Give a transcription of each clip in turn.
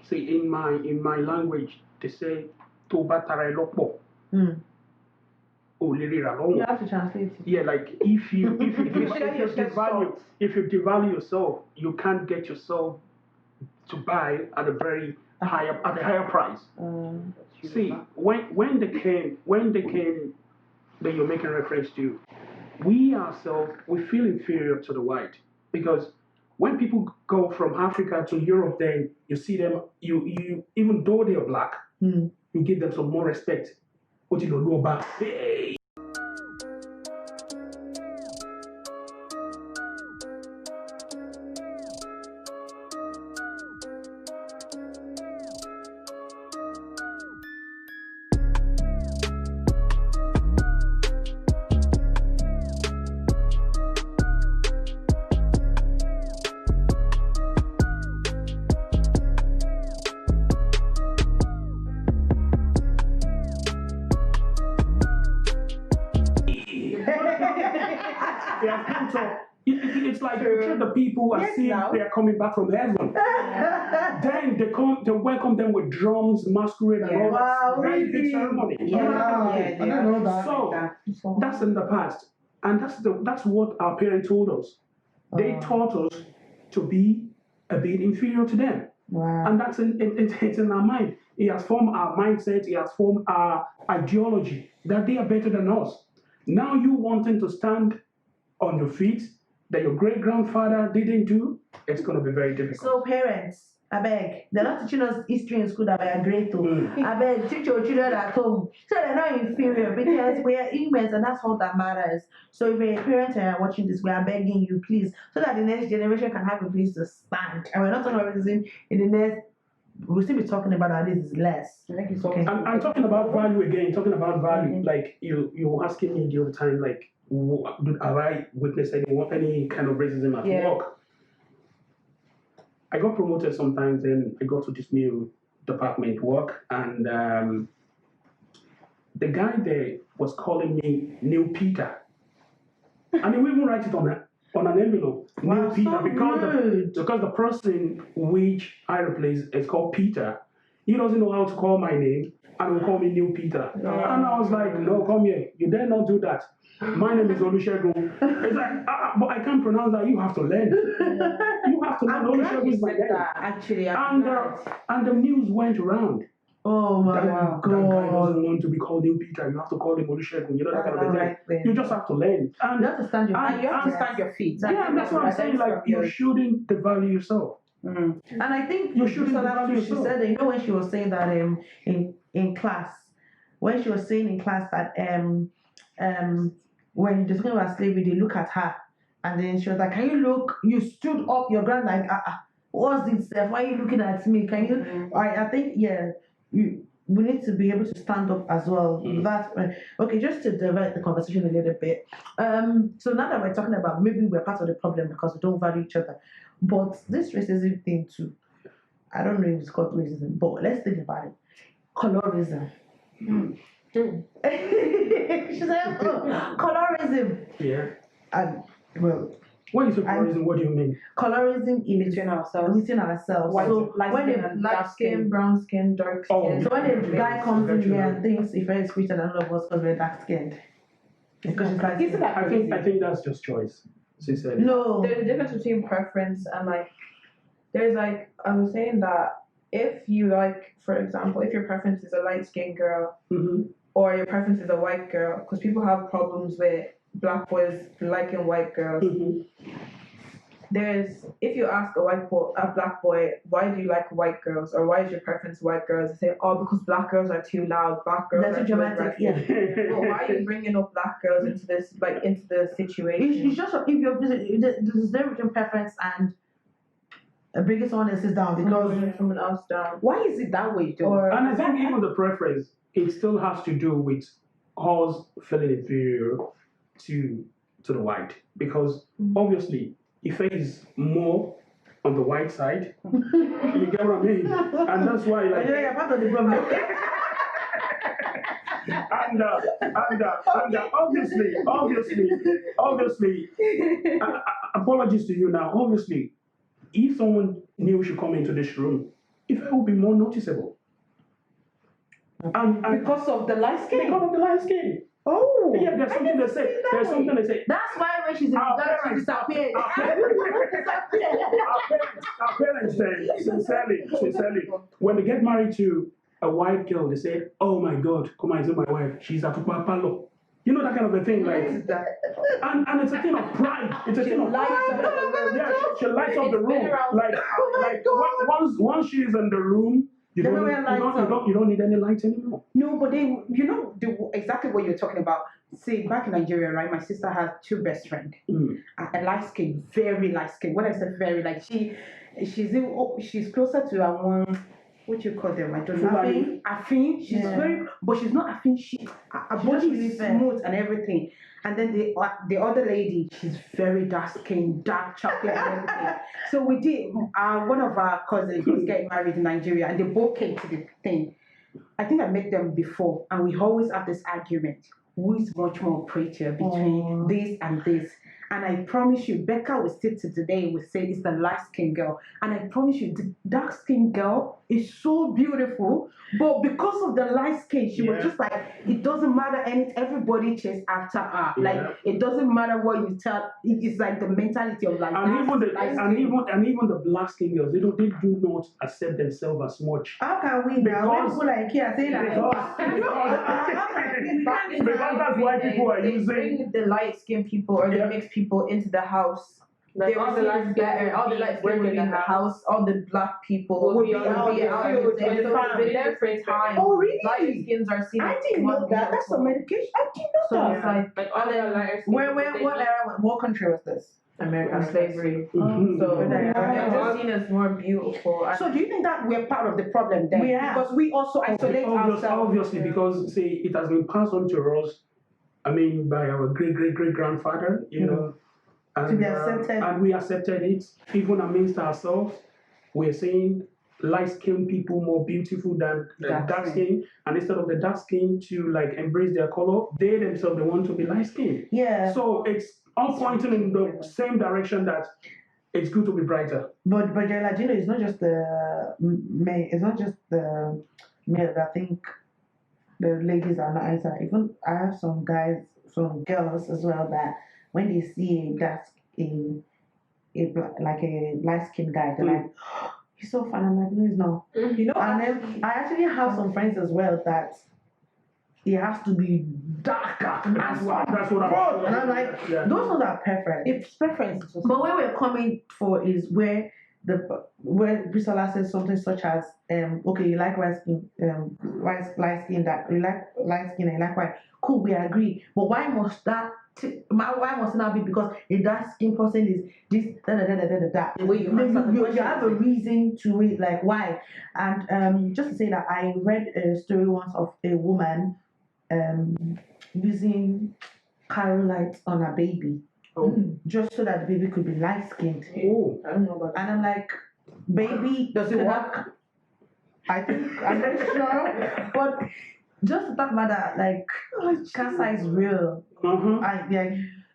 See, in my language, they say "toba tara lopo." You have to translate it. Yeah, like if you You devalue yourself, you can't get yourself to buy at a very higher price. See, when they came that you're making reference to, we ourselves we feel inferior to the white because when people go from Africa to Europe, then you see them, you even though they are black, you give them some more respect. What you know about? Hey. It's like you treat the people as if they are coming back from heaven. Then they welcome them with drums, masquerade, and all that. Very big ceremony. I don't know that. So that's in the past, and that's what our parents told us. They taught us to be a bit inferior to them. And that's it's in our mind. It has formed our mindset. It has formed our ideology that they are better than us. Now you wanting to stand on your feet that your great-grandfather didn't do, it's going to be very difficult. So parents, I beg, they're not teaching us history in school that we are great to. I beg, teach your children at home so they're not inferior because we are immense and that's all that matters. So if you're a parent and you're watching this, we are begging you, please, so that the next generation can have a place to stand. And we're not talking about racism in the next. We'll still be talking about how this is less. Okay. I'm talking about value again, talking about value. Like you were asking me the other time, like, have I witnessed any kind of racism at work? I got promoted sometimes and I got to this new department work and the guy there was calling me New Peter. I mean, we even write it on an envelope, New Peter, because the person which I replace is called Peter. He doesn't know how to call my name and will call me New Peter. And I was like, no, come here. You dare not do that. My name is Olusegun. It's like, but I can't pronounce that. You have to learn. You have to learn. Olusegun is my name. Actually, and the news went around. Oh my God. That guy doesn't want to be called New Peter. You have to call him Olusegun. You know, that kind of thing. You just have to learn. And you have to stand your feet. Yeah, that's what I'm saying. Like, you shouldn't devalue yourself. And I think you shouldn't devalue yourself. She said that, you know, when she was saying that in class, when she was saying in class that when they're talking about slavery, they look at her, and then she was like, "Can you look? You stood up your ground like, what's it, Steph? Why are you looking at me? Can you?" I think we need to be able to stand up as well. That's okay. Just to divert the conversation a little bit. So now that we're talking about maybe we're part of the problem because we don't value each other, but this racism thing too. I don't know if it's called racism, but let's think about it. Colorism. She's like, colorism. Yeah. And well, when you say colorism, what do you mean? Colorism is between ourselves. White, so when a black skin, brown skin, dark skin. So when a guy comes in here and thinks if he's richer than all of us because we're dark skinned. Because it's like, isn't that I think that's just choice. Sincerely. No. There's a difference between preference and like there's like I was saying that if you like, for example, if your preference is a light skinned girl or your preference is a white girl, because people have problems with black boys liking white girls. There's if you ask a black boy, why do you like white girls or why is your preference white girls? They say, oh, because black girls are too loud, black girls are too dramatic. But why are you bringing up black girls into this into the situation? It's just if you're there's no between preference and bringing someone else's down because someone else down. Why is it that way though? And I think even the preference, it still has to do with us feeling inferior to the white because obviously if it is more on the white side, you get what I mean? And that's why like you're part of the problem. and obviously apologies to you now. Obviously, if someone new should come into this room Ife will be more noticeable. And Because of the light skin. because of the light skin. Oh. Yeah, there's something they say. There's something they say. That's why when she's in Our Ghana, she parents- disappeared. Our parents sincerely, when they get married to a white girl, they say, "Oh my God, come on, is my wife? She's a Palo." You know that kind of a thing, like, and it's a thing of pride. It's a thing of lights pride. up the room. Yeah, she lights up the room. Like, once she's in the room, you don't need any lights anymore. No, but exactly what you're talking about. See, back in Nigeria, right? My sister has two best friends. A light skin, very light skin. When I say very, like she's closer to a one. What you call them? I don't know. Afin. She's very, but she's not Afin. Her body is smooth and everything. And then the other lady, she's very dark skin, dark chocolate and everything. So we did. One of our cousins was getting married in Nigeria, and they both came to the thing. I think I met them before, and we always have this argument: who is much more prettier between this and this? And I promise you, Becca will sit to today will say it's the light skinned girl. And I promise you, the dark skinned girl is so beautiful. But because of the light skin, she was just like, it doesn't matter, and everybody chase after her. Yeah. Like, it doesn't matter what you tell. It's like the mentality of like, And even the black skin girls, they do not accept themselves as much. How can we now? When Because- people like here say that. Because that's why people are they using. bring the light skinned people or the mixed people into the house. Like They all all the light better. All the light skin will be in the house. All the black people Will be out out in in the the field. field, So it's been there for time. Oh, really? Light skins are seen. I as didn't know more that. That's some beautiful. medication. I didn't know So that. it's like Like all the lighter skin. What country was this? American slavery. Mhm. So Yeah. they're just seen as more beautiful. And So do you think that we're part of the problem then? We are. Because we also isolate ourselves. Obviously, because see, it has been passed on to us. I mean, by our great grandfather, you know, and, To be accepted. and we accepted it even amidst ourselves. We're saying light-skinned people more beautiful than dark skin, and instead of the dark skin to like embrace their color, they themselves they want to be light-skinned. Yeah. So it's all pointing in the same direction that it's good to be brighter. But Jaiye, you know, it's not just the men. It's not just the male. I think the ladies are nice. Even I have some guys, some girls as well that when they see like a light skinned guy, they're like, oh, he's so fun. I'm like, no, he's not. you know, And then I actually have some friends as well that he has to be darker as well. That's what Bro, and I'm like, yeah. those ones are perfect. It's preference. But where we're coming for is where Bisola says something such as, okay, you like light skin, light skin, that you like light skin and you like white. Cool, we agree. But why must that? Why must it not be because a dark skin person is this da. The way you answer the You question. have a reason to it, like why? And just to say that I read a story once of a woman using Carol lights on her baby. Just so that the baby could be light skinned. Oh. I don't know about that. And I'm like, baby, does it work? I think I'm not sure. But just to talk about that, like cancer is real.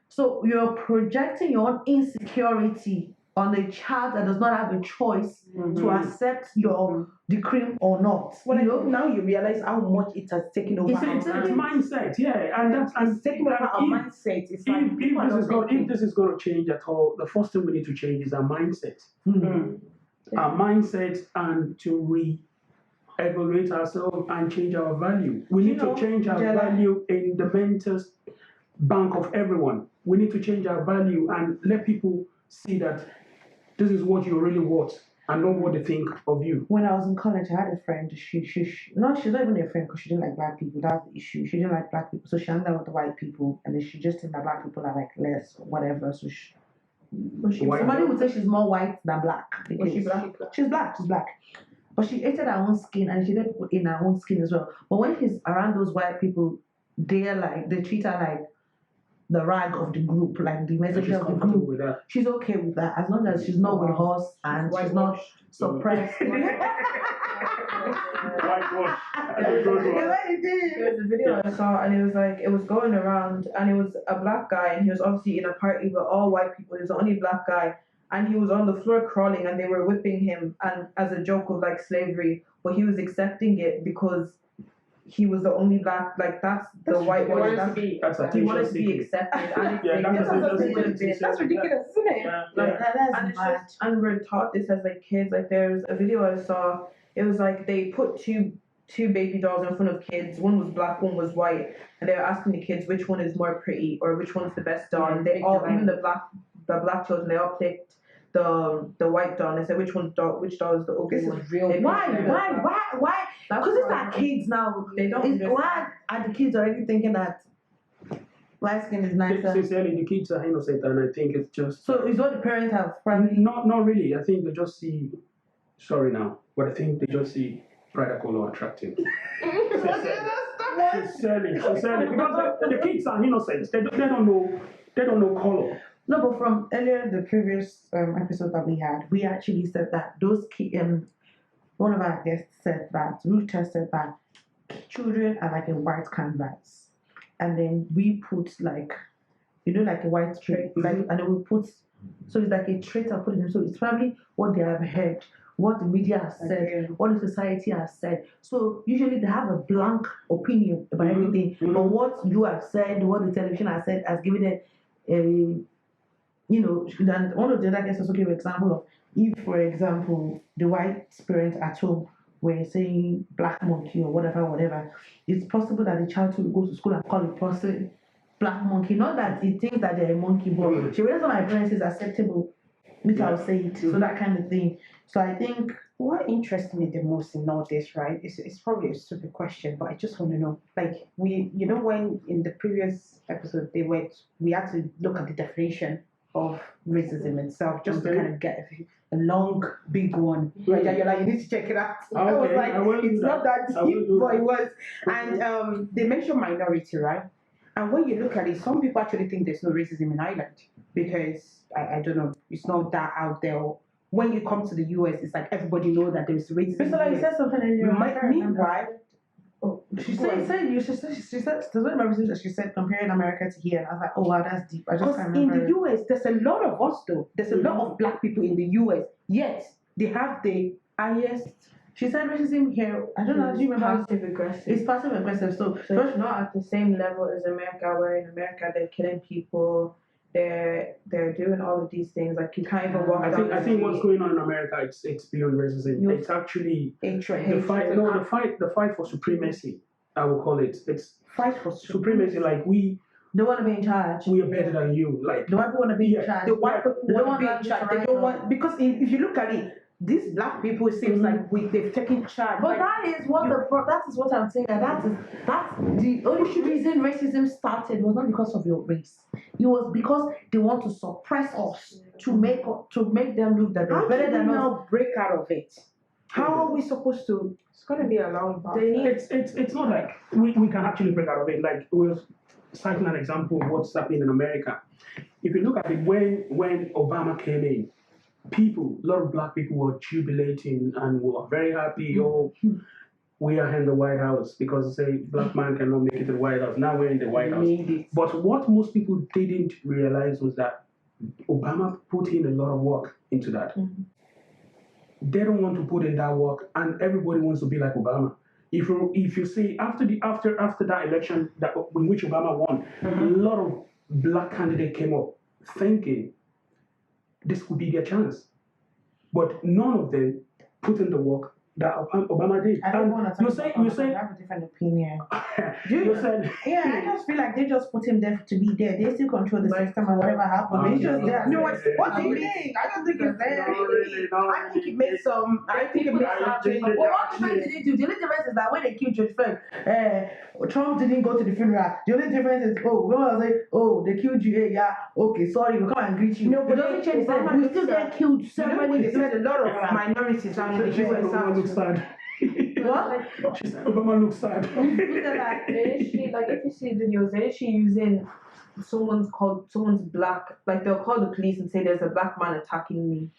So you're projecting your own insecurity on a child that does not have a choice to accept your the cream or not. Well, you know, now you realize how much it has taken over. It's mindset, yeah, and that's It's taking over our mindset. It's like if this is going to change at all, the first thing we need to change is our mindset. Our mindset, and to re-evaluate ourselves and change our value. We need to change our value in the mental bank of everyone. We need to change our value and let people see that this is what you're really worth and not what they think of you. When I was in college, I had a friend. She's not even a friend because she didn't like black people. That's the issue. She didn't like black people, so she hung out with the white people, and then she just think that black people are like less, whatever. So somebody would say she's more white than black. Was she black? She's black. She's black. But she hated her own skin, and she hated people in her own skin as well. But when she's around those white people, they treat her like the rag of the group, like the message She's of the comfortable group. with that. She's okay with that as long as she's not with us and she's not suppressed. Whitewash. There was a video I saw, and it was like it was going around, and it was a black guy, and he was obviously in a party with all white people. He was the only black guy, and he was on the floor crawling, and they were whipping him, and as a joke of like slavery, but he was accepting it because he was the only black. Like that's the white He one. wanted to That's, be. That's he attention wanted to be seeking. accepted, and if Yeah, they that's did, attention he would have seeking. been. That's ridiculous, isn't it? Yeah, Like, That's and it's mad. just, and we're taught this as like kids. Like there's a video I saw. It was like they put two baby dolls in front of kids. One was black, one was white, and they were asking the kids which one is more pretty or which one's the best doll. Yeah, And they big all, divide. even the black children, they all picked the white doll. And they said which doll is the ugly This one. is real. They Why? picked Why? That's Because it's why- like kids now. They don't It's, understand. why are the kids already thinking that light skin is nicer? Sincerely, the kids are innocent, and I think it's just So it's what the parents have probably. not really. I think they just see. Sorry now, but I think they just see brighter color attractive. Sincerely, because the kids are innocent. They don't know color. No, but from earlier the previous episode that we had, we actually said that those kids. One of our guests said that Ruth said that children are like a white canvas, and then we put like like a white trait, like, and then we put, so it's like a trait I put in them. So it's probably what they have heard, what the media has said, what the society has said. So usually they have a blank opinion about everything, but what you have said, what the television has said, has given them a, then one of the other guests also gave an example of if, for example, the white parents at home were saying black monkey or whatever, it's possible that the child will go to school and call a person black monkey. Not that he thinks that they're a monkey, but she realized what my parents is acceptable, which I'll say it. So that kind of thing. So I think What interests me the most in all this, right? It's probably a stupid question, but I just want to know. Like when in the previous episode we had to look at the definition of racism itself, just to kind of get a long, big one. Right? And you're like, you need to check it out. I was like, it's not that deep, but it was. And they mentioned minority, right? And when you look at it, some people actually think there's no racism in Ireland because I don't know, it's not that out there. When you come to the US, it's like everybody knows that there's racism. Bisola, you said something in your Meanwhile, she said there's one reason that she said comparing America to here, and I was like, oh wow, that's deep. I just because can't in remember. the US, there's a lot of us though. There's a lot of black people in the US. Yet they have the highest. She said racism here. I don't know. Do you remember? Passive aggressive. It's passive aggressive. So So it's not at the same level as America, where in America they're killing people, they're doing all of these things. Like you can't even walk down I the think what's street. going on in America, it's beyond racism. It's actually Hatred. the fight for supremacy. I will call it. It's Fight for supremacy. Like we they want to be in charge. are better than you. Like The white people want to be in Yeah. charge. The white people They don't want to be want in that charge. to They rise don't up. want because if you look at it, these black people it seems like they've taken charge. But Like, that is what that is what I'm saying. That's the only reason racism started was not because of your race. It was because they want to suppress us to make them look that they're how better do we than us. now break out of it? How are we supposed to? It's gonna be a long path. They need it's not like we can actually break out of it. Like we're citing an example of what's happening in America. If you look at it, when Obama came in, a lot of black people were jubilating and were very happy. Oh, we are in the White House because say black man cannot make it to the White House. Now we're in the White House. Made it. But what most people didn't realize was that Obama put in a lot of work into that. They don't want to put in that work, and everybody wants to be like Obama. If you see after that election in which Obama won, a lot of black candidates came up thinking this could be their chance, but none of them put in the work that Obama did. I don't want to you talk about say I have a different opinion. you said Yeah, I just feel like they just put him there to be there. They still control the system and whatever happened. He's just there. No, what do you mean? I don't think it's there. I think it made some. I think it made some changes. But what difference did it do? The only difference is that when they killed George Floyd, Trump didn't go to the funeral. The only difference is, when I was like, they killed you. Yeah, okay, sorry, we'll come and greet you. No, but it doesn't change that. Obama We still get killed so You know, many they said a lot of minorities down in the she said US. Obama looks sad. What? She said Obama looks sad. They're literally, like if you see videos, they're literally using someone's black, like they'll call the police and say there's a black man attacking me,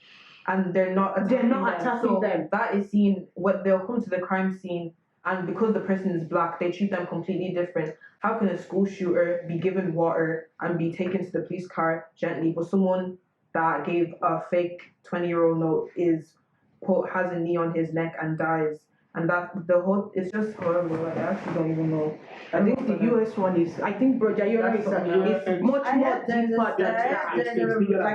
and they're not attacking attacking them. That is seen. What they'll come to the crime scene, and because the person is black, they treat them completely different. How can a school shooter be given water and be taken to the police car gently, but someone that gave a fake 20-year-old note has a knee on his neck and dies. And that it's just horrible. I actually don't even know. I think the US one is. I think Bro Jaiye is much more deeper than that.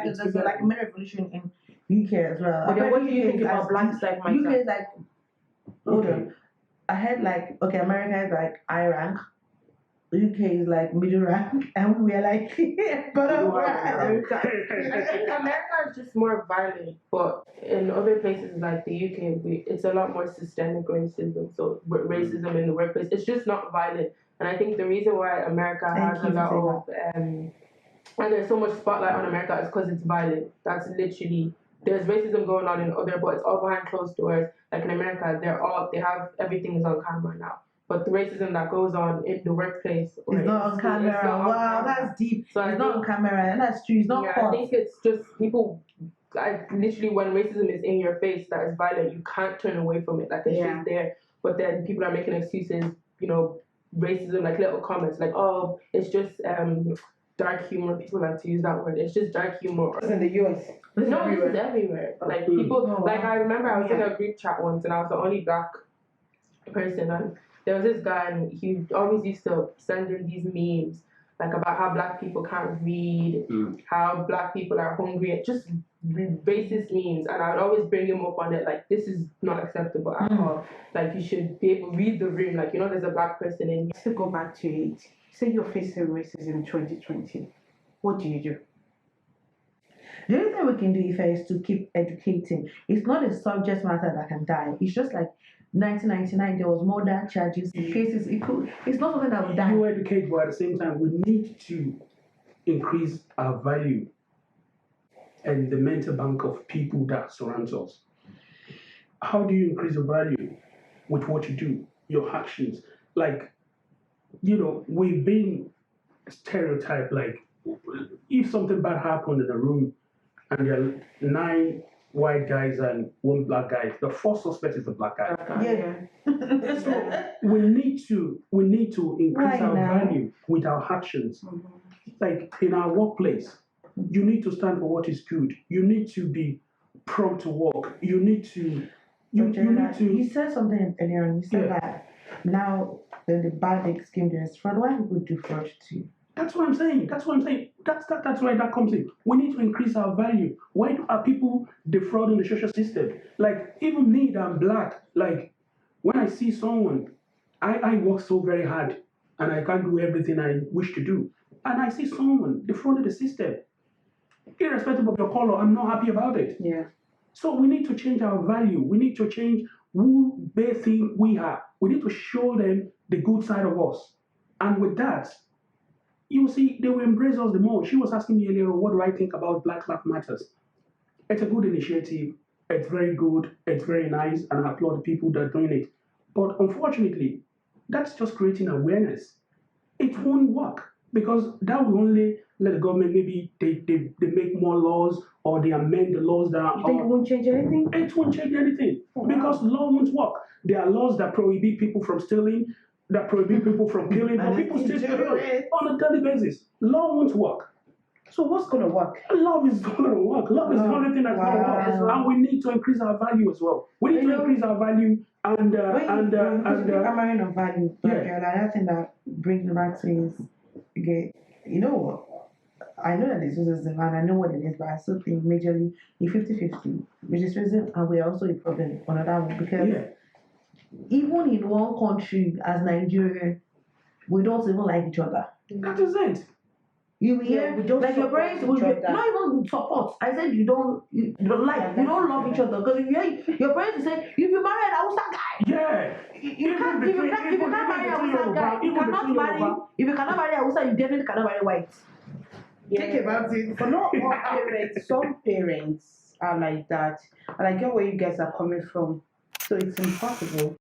There's like a mini revolution in UK as well. But then what do you think about Black Lives Matter? UK is like, hold on. I had like, okay, America is like high rank. UK is like middle rank, and we are like bottom rank. I think America is just more violent, but in other places like the UK, it's a lot more systemic racism. So racism in the workplace, it's just not violent. And I think the reason why America has a lot of and there's so much spotlight on America is because it's violent. That's literally there's racism going on in other, but it's all behind closed doors. Like in America, they have everything is on camera now. But the racism that goes on in the workplace, it's not on camera. Wow, that's deep. So it's not on camera, and that's true. It's not. I think it's just people. Like literally, when racism is in your face, that is violent. You can't turn away from it. Like it's just there. But then people are making excuses. You know, racism, like little comments, like oh, it's just dark humor. People like to use that word. It's just dark humor. It's in the US. No, this is everywhere. Like people. Like I remember, I was in a group chat once, and I was the only black person, and there was this guy, and he always used to send in these memes, like about how black people can't read, how black people are hungry, just racist memes. And I would always bring him up on it, like, this is not acceptable at all. Like, you should be able to read the room. Like, you know, there's a black person in here. To go back to it, say you're facing racism in 2020, what do you do? The only thing we can do, Ife, is to keep educating. It's not a subject matter that can die. It's just like 1999, there was more than charges, cases. It's not something that would die. You educate, but at the same time, we need to increase our value and the mental bank of people that surrounds us. How do you increase your value? With what you do, your actions. Like, you know, we've been stereotyped. Like, if something bad happened in a room and there are 9 white guys and 1 black guy, the first suspect is the black guy. So we need to increase our value with our actions. Like in our workplace, you need to stand for what is good. You need to be prompt to work. You need to You said something earlier on. You said that now the bad scheme there is fraud. Why people do fraud too? That's what I'm saying. That's why that comes in. We need to increase our value. Why are people defrauding the social system? Like, even me, that I'm black, like, when I see someone, I work so very hard and I can't do everything I wish to do. And I see someone defrauding the system. Irrespective of your color, I'm not happy about it. Yeah. So we need to change our value. We need to change who they think we are. We need to show them the good side of us. And with that, you see, they will embrace us the more. She was asking me earlier, what do I think about Black Lives Matters? It's a good initiative. It's very good. It's very nice. And I applaud the people that are doing it. But unfortunately, that's just creating awareness. It won't work because that will only let the government, maybe they make more laws or they amend the laws that are... You think it won't change anything? It won't change anything because law won't work. There are laws that prohibit people from stealing, that prohibit people from killing, but people still kill on a daily basis. Law won't work. So what's going to work? Love is going to work. Love is the only thing that's going to work. And we need to increase our value as well. We need to increase our value and I'm marrying on value. But another thing that brings me back to is, okay, you know what? I know that this is the man, I know what it is, but I still think majorly in 50-50, which is reason, and we're also a problem on that one because even in one country as Nigeria, we don't even like each other. That is it. You hear, we don't like your parents will not even support. I said you don't love each other because if you hear your parents will say if you marry an Hausa guy, if you can't marry a Hausa guy, if you cannot marry a Hausa, you definitely cannot marry white. Think about it. But not all parents. Some parents are like that, and I get where you guys are coming from. So it's impossible.